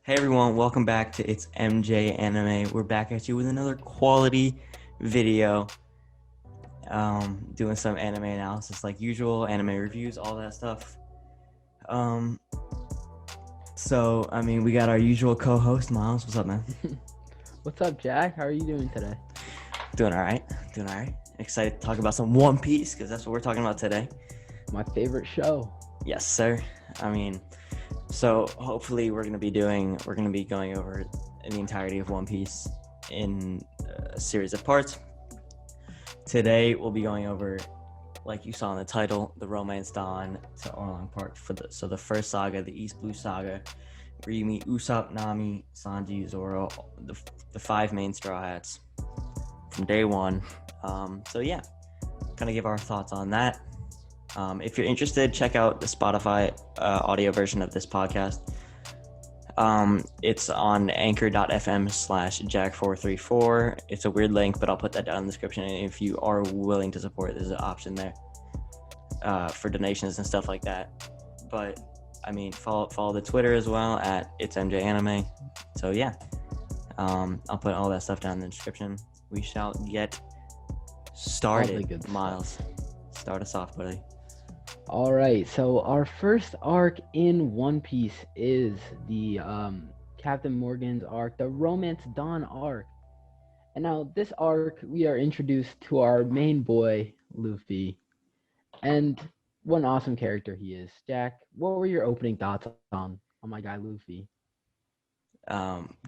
Hey everyone, welcome back to It's MJ Anime. We're back at you with another quality video. Doing some anime analysis like usual, anime reviews, all that stuff. We got our usual co-host, Miles. What's up, man? What's up, Jack? How are you doing today? Doing all right. Excited to talk about some One Piece because that's what we're talking about today. My favorite show. Yes, sir. So hopefully we're gonna be going over the entirety of One Piece in a series of parts. Today we'll be going over, like you saw in the title, the Romance Dawn to Arlong Park the first saga, the East Blue Saga, where you meet Usopp, Nami, Sanji, Zoro, the five main Straw Hats from day one. Kind of give our thoughts on that. If you're interested, check out the Spotify audio version of this podcast. It's on anchor.fm/jack434. It's a weird link, but I'll put that down in the description. And if you are willing to support, there's an option there for donations and stuff like that. But follow the Twitter as well at It's MJ Anime. So yeah, I'll put all that stuff down in the description. We shall get started. Miles, start us off, buddy. All right, so our first arc in One Piece is the Captain Morgan's arc, the Romance Dawn arc. And now this arc, we are introduced to our main boy, Luffy. And what an awesome character he is. Jack, what were your opening thoughts on my guy, Luffy?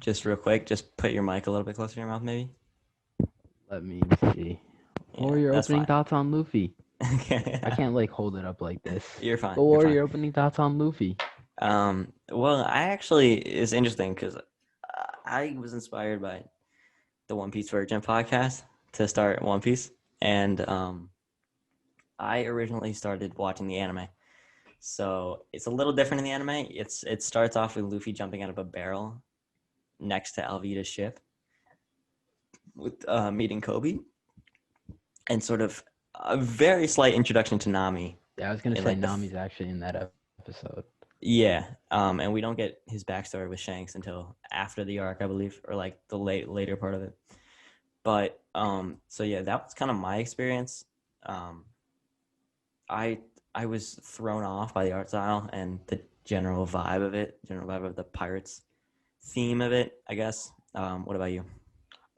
Just real quick, just put your mic a little bit closer to your mouth, maybe. Let me see. What were your opening thoughts on Luffy? Okay. I can't hold it up like this. You're fine. But what are your opening thoughts on Luffy? It's interesting because I was inspired by the One Piece Virgin podcast to start One Piece, and I originally started watching the anime. So it's a little different in the anime. It starts off with Luffy jumping out of a barrel next to Alvida's ship with meeting Kobe, and sort of a very slight introduction to Nami. Yeah, I was gonna say Nami's actually in that episode. Yeah, and we don't get his backstory with Shanks until after the arc, I believe, or like the later part of it. But that was kind of my experience. I was thrown off by the art style and the general vibe of the pirates theme of it, I guess. What about you?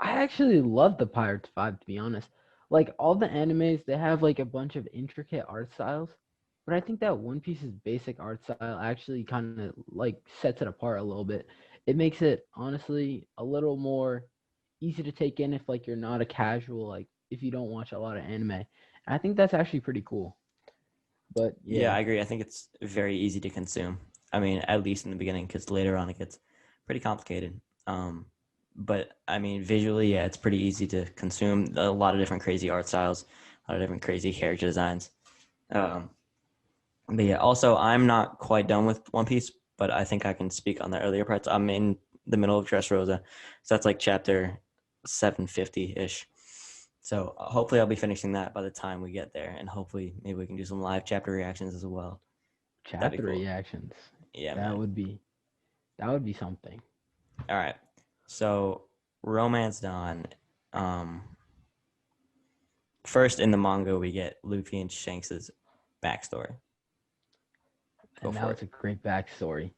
I actually love the pirates vibe, to be honest. Like all the animes, they have like a bunch of intricate art styles, but I think that One Piece's basic art style actually kind of like sets it apart a little bit. It makes it honestly a little more easy to take in if like you're not a casual, like if you don't watch a lot of anime. And I think that's actually pretty cool. But yeah, I agree. I think it's very easy to consume. I mean, at least in the beginning, because later on it gets pretty complicated. But I mean, visually, yeah, it's pretty easy to consume. A lot of different crazy art styles, a lot of different crazy character designs. But yeah, also, I'm not quite done with One Piece, but I think I can speak on the earlier parts. I'm in the middle of Dressrosa, so that's like chapter 750-ish. So hopefully I'll be finishing that by the time we get there, and hopefully maybe we can do some live chapter reactions as well. Chapter reactions. Yeah, that would be something. All right. So, Romance Dawn. First in the manga, we get Luffy and Shanks' backstory. And now it's a great backstory.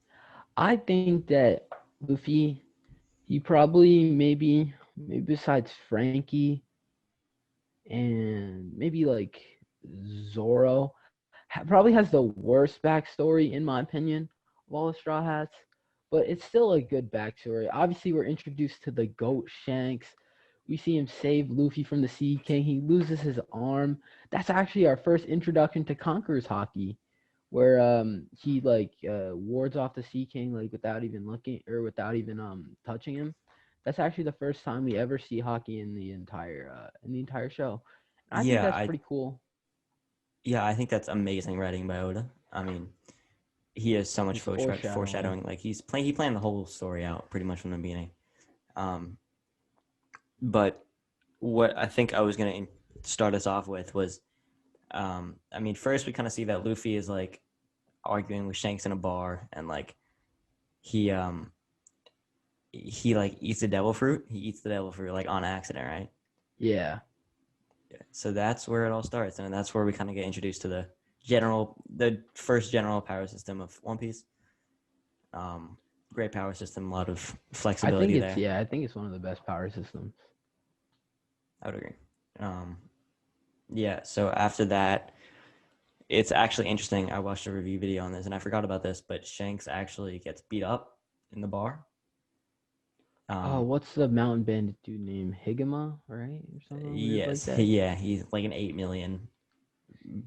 I think that Luffy, he probably maybe besides Frankie and maybe like Zoro, probably has the worst backstory in my opinion of all the Straw Hats. But it's still a good backstory. Obviously, we're introduced to the GOAT Shanks. We see him save Luffy from the Sea King. He loses his arm. That's actually our first introduction to Conqueror's Haki, where he wards off the Sea King like without even looking or without even touching him. That's actually the first time we ever see Haki in the entire show. And I think that's pretty cool. Yeah, I think that's amazing writing by Oda. I mean, he has so much foreshadowing. Like he planned the whole story out pretty much from the beginning. But what I think I was gonna start us off with was, first we kind of see that Luffy is like arguing with Shanks in a bar, and like he he like eats the devil fruit. He eats the devil fruit like on accident, right? Yeah. Yeah. So that's where it all starts, and that's where we kind of get introduced to the first general power system of One Piece. Great power system, a lot of flexibility there. I think it's one of the best power systems. I would agree. Um, yeah. So after that, it's actually interesting. I watched a review video on this, and I forgot about this, but Shanks actually gets beat up in the bar. Oh, Um, what's the mountain bandit dude named Higema, right? Or something weird like yes, that. yeah, he's like an 8 million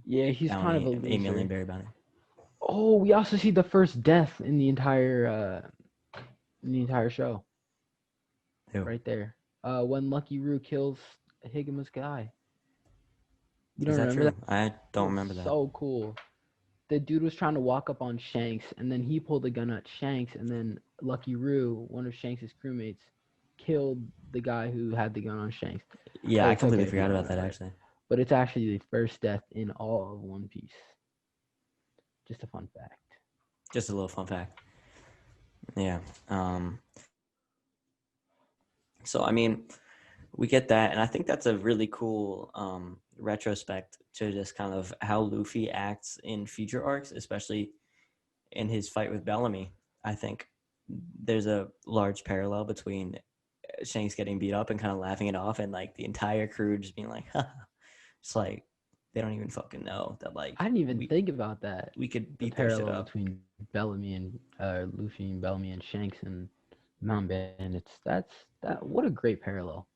Yeah, he's kind of a bounty, 8 million loser. berry bounty. Oh, we also see the first death in the entire show. Who Right there. When Lucky Roo kills Higema's guy. You is don't that remember true? that? I It don't was remember that. so cool. The dude was trying to walk up on Shanks, and then he pulled a gun at Shanks, and then Lucky Roo, one of Shanks' crewmates, killed the guy who had the gun on Shanks. Yeah, But I it's completely okay if you forgot don't about that remember it. actually. But it's actually the first death in all of One Piece. Just a fun fact. Just a little fun fact. Yeah. So I mean, we get that, and I think that's a really cool retrospect to just kind of how Luffy acts in future arcs, especially in his fight with Bellamy. I think there's a large parallel between Shanks getting beat up and kind of laughing it off, and like the entire crew just being like, it's like they don't even fucking know that like I didn't even we think about that. we could The beat their shit parallel up. between Bellamy and Luffy and Bellamy and Shanks and Mountain Bandits. That. What a great parallel.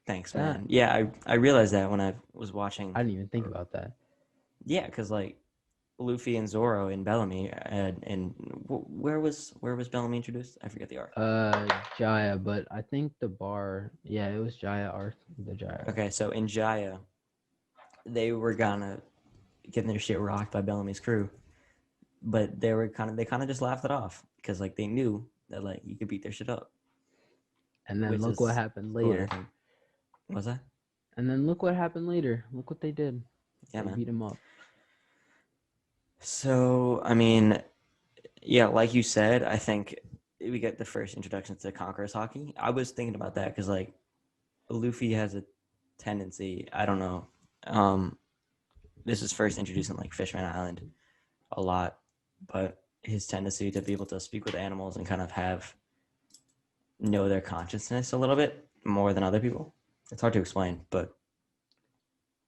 Thanks, That man. Yeah, I realized that when I was watching. I didn't even think about that. Yeah, because like Luffy and Zoro in Bellamy, and where was Bellamy introduced? I forget the arc. Jaya, but I think the bar. Yeah, it was Jaya arc. The Jaya arc. Okay, so in Jaya, they were gonna get their shit rocked by Bellamy's crew, but they kind of just laughed it off because like they knew that like you could beat their shit up, And then which look what is happened cool. I later. think. Was that? And then look what happened later. Look what they did. Yeah, They man. beat him up. So I mean, yeah, like you said, I think we get the first introduction to Conqueror's hockey. I was thinking about that because like Luffy has a tendency. I don't know. Um, this is first introduced in like Fishman Island a lot, but his tendency to be able to speak with animals and kind of know their consciousness a little bit more than other people. It's hard to explain, but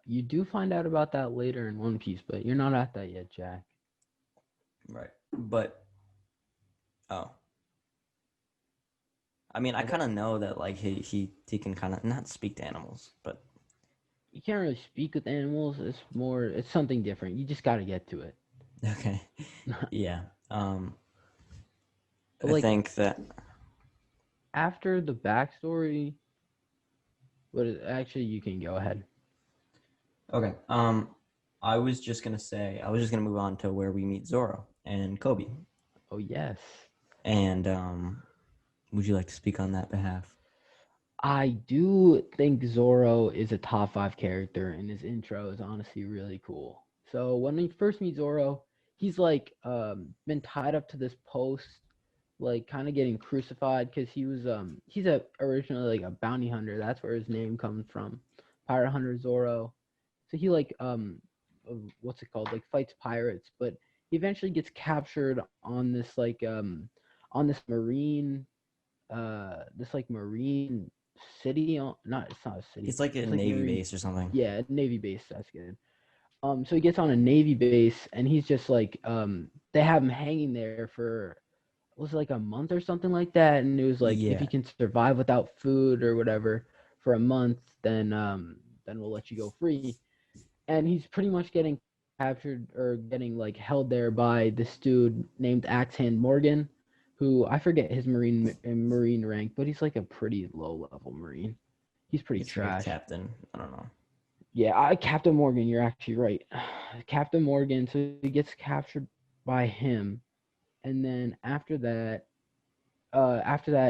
You do find out about that later in One Piece, but you're not at that yet, Jack. right. But oh, I mean, I Okay. kind of know that like he can kind of not speak to animals, but You can't really speak with animals. It's something different. You just got to get to it. okay, yeah. But I like think that after the backstory, actually you can go ahead. okay. I was just gonna move on to where we meet Zoro and Kobe, Oh yes. and would you like to speak on that behalf? I do think Zoro is a top 5 character, and his intro is honestly really cool. So when we first meet Zoro, he's like been tied up to this post, like kind of getting crucified because he's originally like a bounty hunter. That's where his name comes from, pirate hunter Zoro. So he like what's it called, like fights pirates, but he eventually gets captured on this marine city. Not It's not a city. It's like a It's like Navy marine. base or something. Yeah, Navy base. That's good. So he gets on a Navy base, and he's just like they have him hanging there for, was it like a month or something like that, and it was like if Yeah, you can survive without food or whatever for a month, then we'll let you go free. And he's pretty much getting captured or getting like held there by this dude named Axe Hand Morgan, who I forget his marine rank, but he's like a pretty low level marine. He's pretty it's like a trash. captain. I don't know. Yeah, Captain Morgan, you're actually right. Captain Morgan, so he gets captured by him, and then after that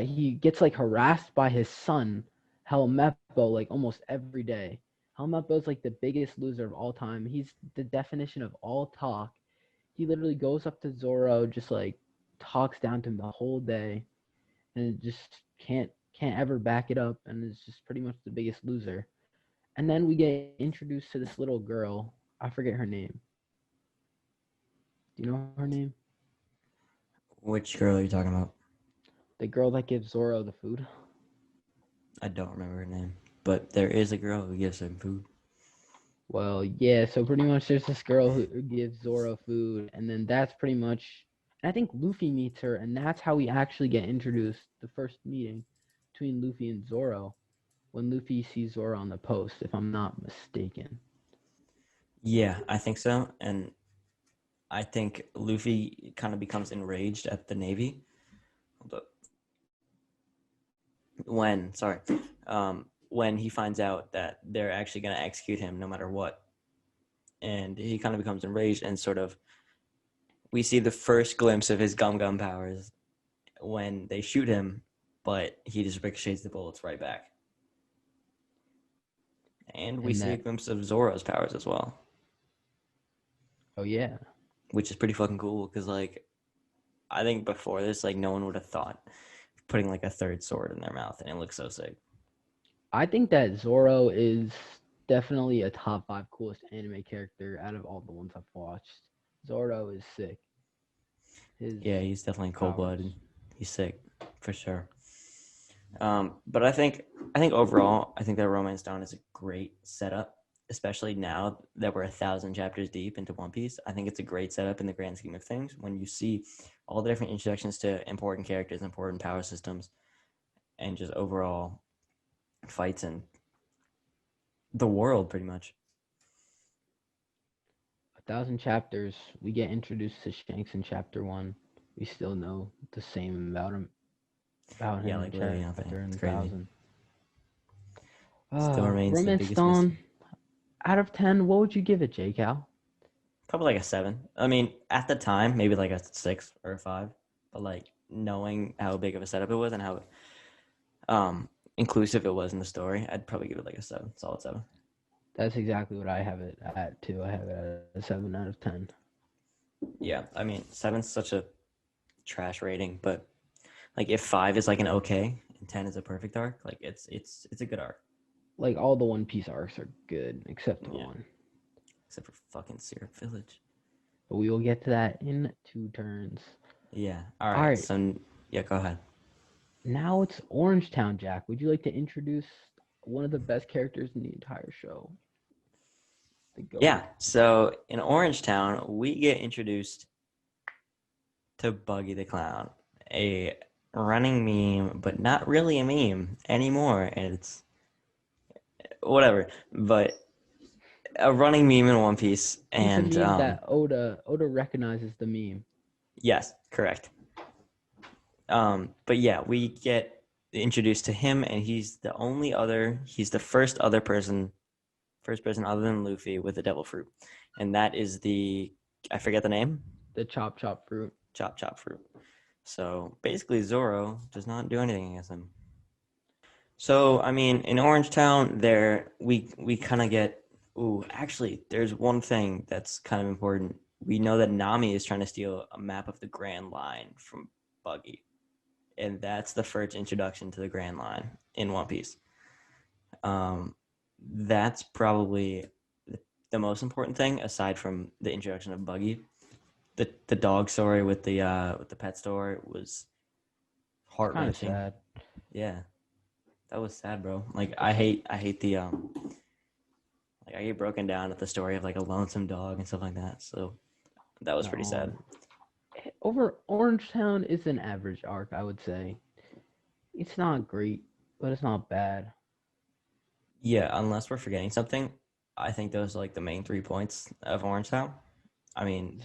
he gets like harassed by his son Helmeppo like almost every day. Helmeppo's like the biggest loser of all time. He's the definition of all talk. He literally goes up to Zoro, just like talks down to him the whole day, and it just can't ever back it up, and is just pretty much the biggest loser. And then we get introduced to this little girl. I forget her name. Do you know her name? Which girl are you talking about? The girl that gives Zoro the food. I don't remember her name, but there is a girl who gives him food. Well, yeah, so pretty much there's this girl who gives Zoro food, and then that's pretty much. And I think Luffy meets her, and that's how we actually get introduced. The first meeting between Luffy and Zoro, when Luffy sees Zoro on the post, if I'm not mistaken. Yeah, I think so. And I think Luffy kind of becomes enraged at the Navy. But when he finds out that they're actually going to execute him no matter what. And he kind of becomes enraged and sort of, we see the first glimpse of his gum powers when they shoot him, but he just ricochets the bullets right back. And we see a glimpse of Zoro's powers as well. Oh, yeah. Which is pretty fucking cool because, like, I think before this, like, no one would have thought of putting, like, a third sword in their mouth, and it looks so sick. I think that Zoro is definitely a top 5 coolest anime character out of all the ones I've watched. Zoro is sick. Yeah, he's definitely cold-blooded. He's sick, for sure. But I think overall, I think that Romance Dawn is a great setup, especially now that we're 1,000 chapters deep into One Piece. I think it's a great setup in the grand scheme of things when you see all the different introductions to important characters, important power systems, and just overall fights in the world, pretty much. 1,000 chapters. We get introduced to Shanks in chapter 1. We still know the same about him. Yeah, like literally nothing. It's crazy. 1,000. Still remains the Romance biggest Dawn. mystery. Out of 10, what would you give it, J Cal? Probably like a 7. I mean, at the time, maybe like a 6 or a 5. But like knowing how big of a setup it was and how inclusive it was in the story, I'd probably give it like a 7, solid 7. That's exactly what I have it at too. I have it at a 7 out of 10. Yeah, I mean, 7's such a trash rating, but like if 5 is like an okay and 10 is a perfect arc, like it's a good arc. Like all the One Piece arcs are good except one. Except for fucking Syrup Village. But we will get to that in 2 turns. Yeah. All right. So yeah, go ahead. Now it's Orange Town, Jack. Would you like to introduce one of the best characters in the entire show? Yeah. So in Orange Town, we get introduced to Buggy the Clown, a running meme, but not really a meme anymore. And it's whatever, but a running meme in One Piece. And it's a meme that Oda recognizes the meme. Yes, correct. But yeah, we get introduced to him, and he's the first person other than Luffy with the devil fruit. And that is I forget the name? The chop fruit. Chop fruit. So basically Zoro does not do anything against him. So, I mean, in Orange Town, we kind of get, actually, there's one thing that's kind of important. We know that Nami is trying to steal a map of the Grand Line from Buggy. And that's the first introduction to the Grand Line in One Piece. That's probably the most important thing, aside from the introduction of Buggy. The dog story with the pet store was heart-wrenching. Kind of sad. Yeah, that was sad, bro. Like I hate the like I get broken down at the story of like a lonesome dog and stuff like that. So that was pretty sad. Over Orange Town is an average arc, I would say. It's not great, but it's not bad. Yeah, unless we're forgetting something, I think those are like the main 3 points of Orange Town. I mean,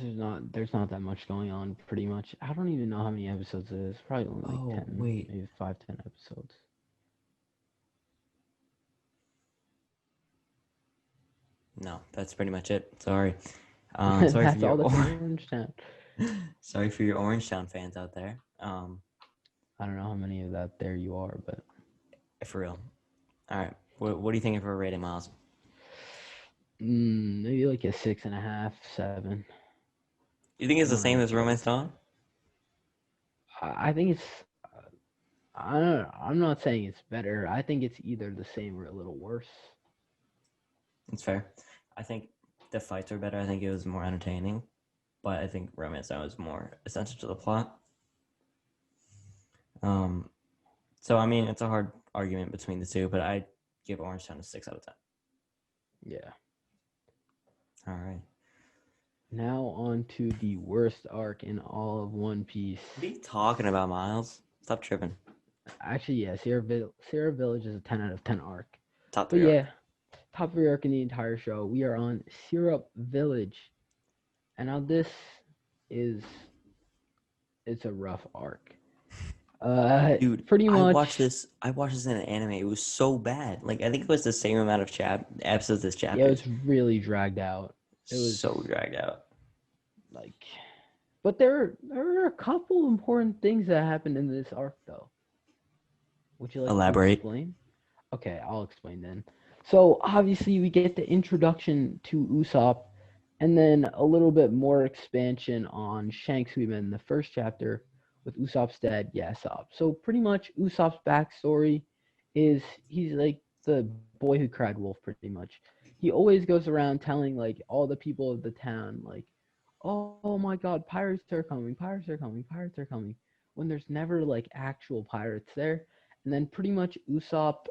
there's not that much going on. Pretty much, I don't even know how many episodes it is. Probably only like 10, maybe 5-10 episodes. No, that's pretty much it. Sorry. Sorry that's for all that's in Orange Town. Sorry for your Orange Town fans out there. I don't know how many of that there you are, but for real. All right. What do you think of our rating, Miles? Maybe like a 6.5, 7. You think it's the same as Romance Dawn? I think it's I don't know. I'm not saying it's better. I think it's either the same or a little worse. It's fair. I think the fights were better. I think it was more entertaining, but I think Romance Now is more essential to the plot. Um, so I mean, it's a hard argument between the two, but I give Orange Town a 6 out of 10. Yeah. All right. Now on to the worst arc in all of One Piece. What are you talking about, Miles? Stop tripping. Actually, yeah, Sierra Village is a 10 out of 10 arc. Top But 3 arc. yeah, top 3 arc in the entire show. We are on Syrup Village. And now this is it's a rough arc. Dude, Pretty I much. watched this. I watched this in an anime. It was so bad. Like I think it was the same amount of episodes as Yeah, it was chapters. really dragged out. It was So dragged out. like, but there are a couple important things that happened in this arc, though. Would you like to Elaborate. explain? Okay, I'll explain then. So obviously we get the introduction to Usopp, and then a little bit more expansion on Shanks we met in the first chapter with Usopp's dad, Yasopp. So pretty much Usopp's backstory is he's like the boy who cried wolf pretty much. He always goes around telling like all the people of the town like, "Oh my god, pirates are coming, pirates are coming, pirates are coming." When there's never like actual pirates there. And then pretty much Usopp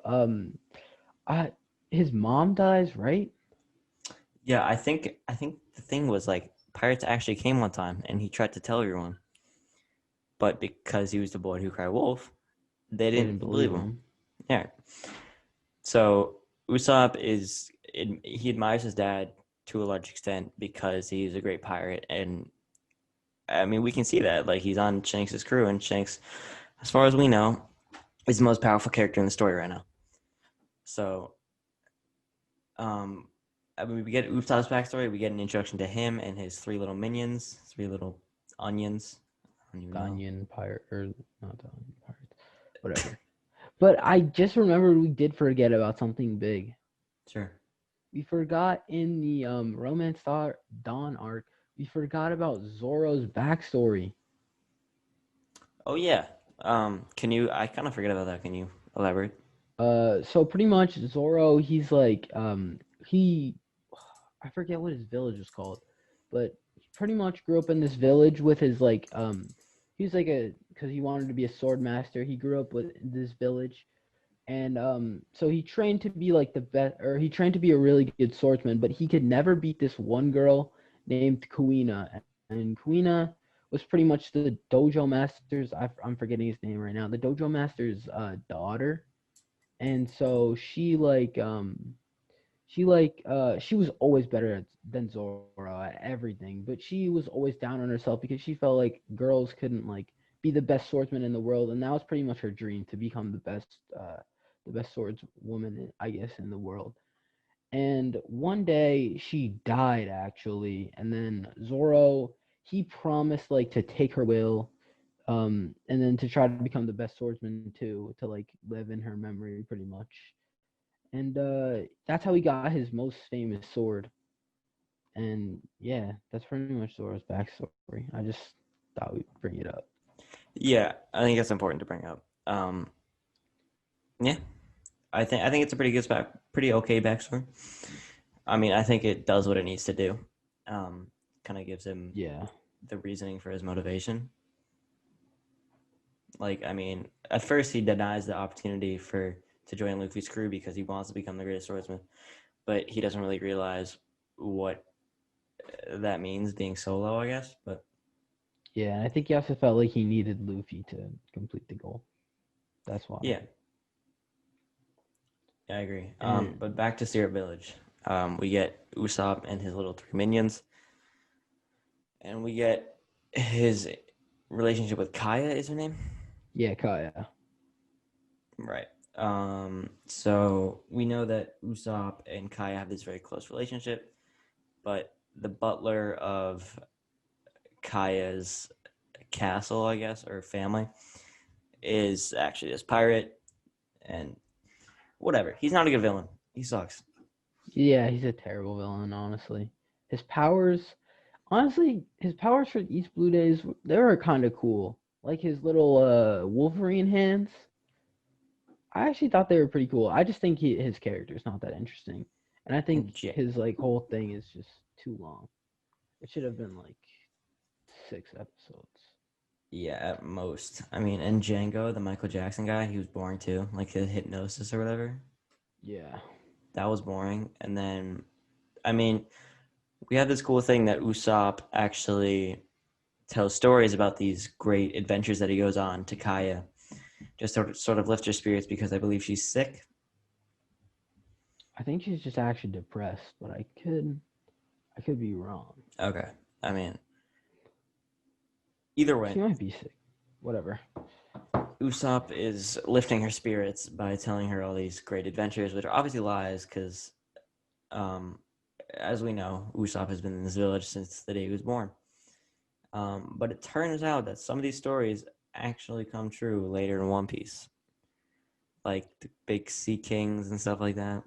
I his mom dies, right? Yeah, I think the thing was like pirates actually came one time and he tried to tell everyone, but because he was the boy who cried wolf, they They didn't didn't believe believe him. him. Yeah. So Usopp he admires his dad to a large extent because he's a great pirate, and I mean we can see that like he's on Shanks' crew, and Shanks, as far as we know, is the most powerful character in the story right now. So, I mean, we get Usopp's backstory. We get an introduction to him and his three little minions, three little onions. I don't even The know. Onion Pirate, or not the Onion Pirate, whatever. But I just remembered we did forget about something big. Sure. We forgot in the Romance Star Dawn arc. We forgot about Zoro's backstory. Oh yeah. Can you? I kind of forget about that. Can you elaborate? So pretty much Zoro, he's like he I forget what his village was called, but he pretty much grew up in this village with his like he was like a because he wanted to be a sword master. He grew up with this village, and so he trained to be like the best, or he trained to be a really good swordsman. But he could never beat this one girl named Kuina, and Kuina was pretty much the dojo master's. I'm forgetting his name right now. The dojo master's daughter, and so she was always better than Zoro at everything, but she was always down on herself because she felt like girls couldn't like be the best swordsman in the world, and that was pretty much her dream to become the best swordswoman, I guess, in the world. And one day she died actually, and then Zoro, he promised like to take her will, and then to try to become the best swordsman too, to like live in her memory pretty much. And that's how he got his most famous sword. And yeah, that's pretty much Zoro's backstory. I just thought we'd bring it up. Yeah, I think that's important to bring up. Yeah, I think it's a pretty okay backstory. I mean, I think it does what it needs to do. Kind of gives him Yeah. the reasoning for his motivation. Like, I mean, at first he denies the opportunity to join Luffy's crew because he wants to become the greatest swordsman, but he doesn't really realize what that means being solo, I guess. But Yeah, and I think he also felt like he needed Luffy to complete the goal. That's why. yeah, I agree. And But back to Syrup Village. We get Usopp and his little three minions, and we get his relationship with Kaya. Is her name? yeah, Kaya. Right. So we know that Usopp and Kaya have this very close relationship, but the butler of Kaya's castle, I guess, or family, is actually this pirate, and whatever. He's not a good villain. He sucks. Yeah, he's a terrible villain, honestly. His powers, honestly, his powers for East Blue Days, they were kind of cool. Like his little Wolverine hands. I actually thought they were pretty cool. I just think his character is not that interesting, and I think J- his like whole thing is just too long. It should have been like 6 episodes. yeah, at most. I mean, and Django, the Michael Jackson guy, he was boring too. Like his hypnosis or whatever. Yeah. That was boring. And then, I mean, we have this cool thing that Usopp actually tells stories about these great adventures that he goes on to Kaya, just sort of lift her spirits because I believe she's sick. I think she's just actually depressed, but I could be wrong. Okay. I mean, either way, She might be sick. Whatever. Usopp is lifting her spirits by telling her all these great adventures, which are obviously lies because, um, as we know, Usopp has been in this village since the day he was born. But it turns out that some of these stories actually come true later in One Piece, like the big sea kings and stuff like that.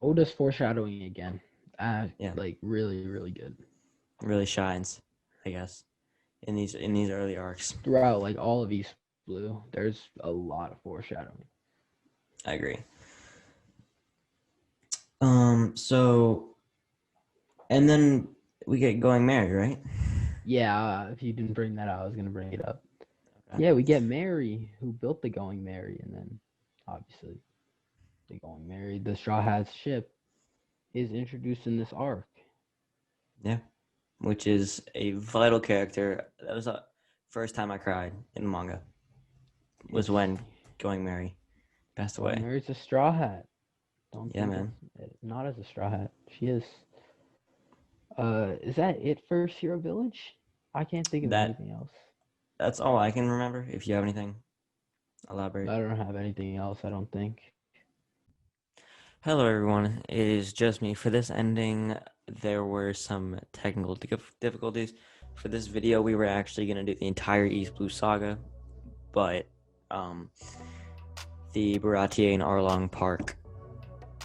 Oda's foreshadowing again. Yeah, Like really, really good. really shines, I guess, in these early arcs. Throughout like all of East Blue, there's a lot of foreshadowing. I agree. So, and then we get Going Merry, right? Yeah, if you didn't bring that out, I was gonna bring it up. Okay. Yeah, we get Mary, who built the Going Merry, and then obviously the Going Merry, the Straw Hats ship, is introduced in this arc. Yeah, which is a vital character. That was the first time I cried in the manga. Was It's when Going Merry passed Going away. Merry's a Straw Hat. Don't Yeah, think man. it's not as a Straw Hat. She is. Is that it for Hero Village? I can't think of That anything else. that's all I can remember. If you have anything, I elaborate. don't have anything else. I don't think. Hello, everyone. It is just me. For this ending, there were some technical difficulties. For this video, we were actually going to do the entire East Blue Saga, but the Baratier and Arlong Park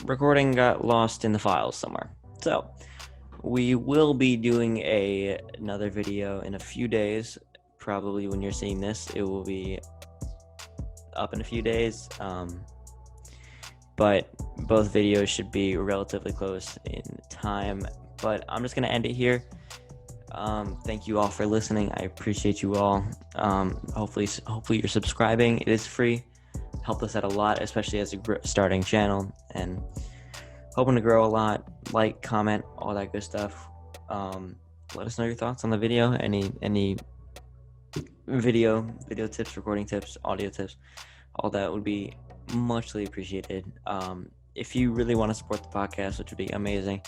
recording got lost in the files somewhere. So, we will be doing another video in a few days. Probably when you're seeing this, it will be up in a few days. But both videos should be relatively close in time. But I'm just going to end it here. Thank you all for listening. I appreciate you all. Hopefully you're subscribing. It is free. Helped us out a lot, especially as a starting channel, and hoping to grow a lot. Like, comment, all that good stuff. Let us know your thoughts on the video. Any video tips, recording tips, audio tips, all that would be muchly appreciated. If you really want to support the podcast, which would be amazing,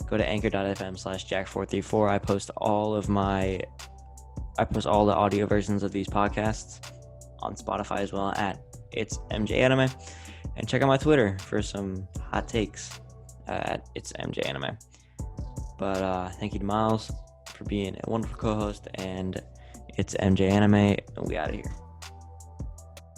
go to anchor.fm/jack434. I post all the audio versions of these podcasts on Spotify as well at It's MJ Anime, and check out my Twitter for some hot takes at It's MJ Anime. But thank you to Miles for being a wonderful co-host, and It's MJ Anime, and we out of here.